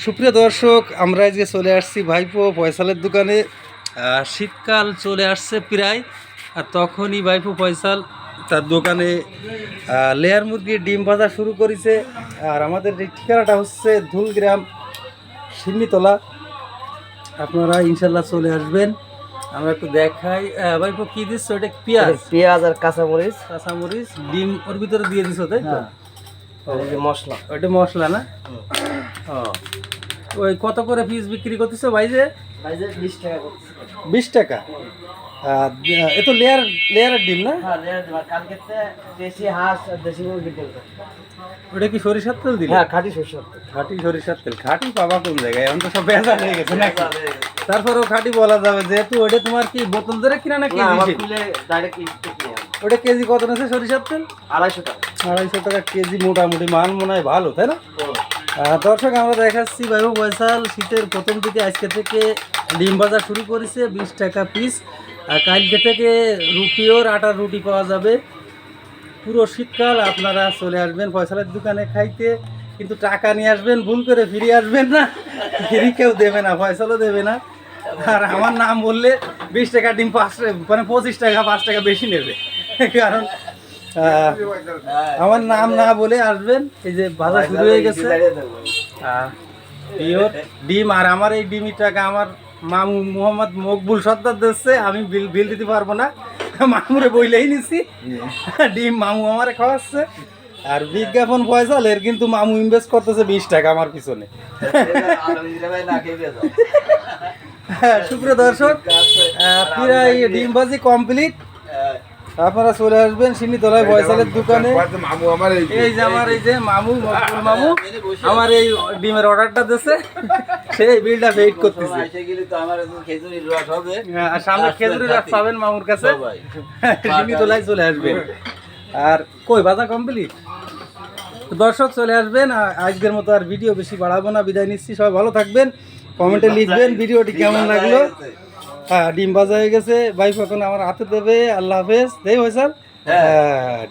সুপ্রিয় দর্শক, আমরা আজকে চলে আসছি ভাইপো ফয়সালের দোকানে। শীতকাল চলে আসছে প্রায়, আর তখনই ভাইপো ফয়সাল তার দোকানে লেয়ার মুরগির ডিম ভাজা শুরু করেছে। আর আমাদের এই ঠিকানাটা হচ্ছে ধুলগ্রাম সিন্নিতলা। আপনারা ইনশাল্লাহ চলে আসবেন। আমরা একটু দেখাই। ভাইপো কি দিচ্ছ? ওটা পেঁয়াজ পেঁয়াজ আর কাঁচামরিচ, কাঁচামরিচ, ডিম ওর ভিতরে দিয়ে দিছো, তাই তো? মশলা। ওইটা মশলা না? ও, ওই কত করে পিস বিক্রি করতেছো ভাই? যে 20 টাকা করছে। 20 টাকা। এ তো লেয়ারের ডিম না? হ্যাঁ, কালকে দেশি হাঁস আর দেশি মুরগি তেল। ওটা কি সরিষার তেল দিল? হ্যাঁ, খাঁটি সরষের তেল। খাঁটি সরিষার তেল। খাঁটি পাবা কোন জায়গায়? এখন তো সব ভেজাল হয়ে গেছে নাকি? তারপরেও খাঁটি বলা যাবে, যেহেতু ওটা তোমার কি বোতল ধরে কিনা না না, কেজি? আমার খুলে ডাইরেক্ট কিনে আনি। ওটা কেজি কত নেছে সরিষার তেল? 250 টাকা। 250 টাকা কেজি। মোটামুটি মান মনে হয় ভালো, তাই না? দর্শক, আমরা দেখাচ্ছি ভাইপো ফয়সাল শীতের প্রথম থেকে আজকে থেকে ডিম ভাজা শুরু করেছে। 20 টাকা পিস। আর কালকে থেকে পিওর আটার রুটি পাওয়া যাবে। পুরো শীতকাল আপনারা চলে আসবেন ফয়সালের দোকানে খাইতে, কিন্তু টাকা নিয়ে আসবেন, ভুল করে ফিরে আসবেন না। ফিরি কেউ দেবে না, ফয়সালও দেবে না। আর আমার নাম বললে 20 টাকা ডিম 25 টাকা 5 টাকা বেশি নেবে। কারণ আমার নাম না বলে আসবেন। এই যে ভাজা শুরু হয়ে গেছে পিওর ডিম। আর আমার এই ডিমের টাকা আমার মামু মোহাম্মদ মকবুল সর্দার দিচ্ছে। আমি বিল দিতে পারবো না, মামুরে বইলেই নিছি। ডিম মামু আমারে খাওয়াচ্ছে। আর বিজ্ঞাপন ফয়সালের, কিন্তু মামু ইনভেস্ট করতেছে 20 টাকা আমার পিছনে। সুপ্রিয় দর্শক, প্রায় ডিম ভাজি কমপ্লিট। আপনারা চলে আসবেন সিন্নিতলায় ফয়সালের দোকানে। এই যে আমার এই যে মামু মকবুল মামু আমার এই ডিমের অর্ডারটা দিচ্ছে, সেই বিলটা পেইড করতেছে। আর সামনে খেজুরের রস পাবেন মামুর কাছে। সিন্নিতলায় চলে আসবেন। আর কই ভাজা কমপ্লিট। দর্শক চলে আসবেন। আজকের মতো আর ভিডিও বেশি বাড়াবো না, বিদায় নিচ্ছি। সবাই ভালো থাকবেন, কমেন্টে লিখবেন ভিডিওটি কেমন লাগলো। হ্যাঁ, ডিম ভাজা হয়ে গেছে। ভাইফ এখন আমার হাতে দেবে। আল্লাহ হাফেজ। দেই ফয়সাল। হ্যাঁ।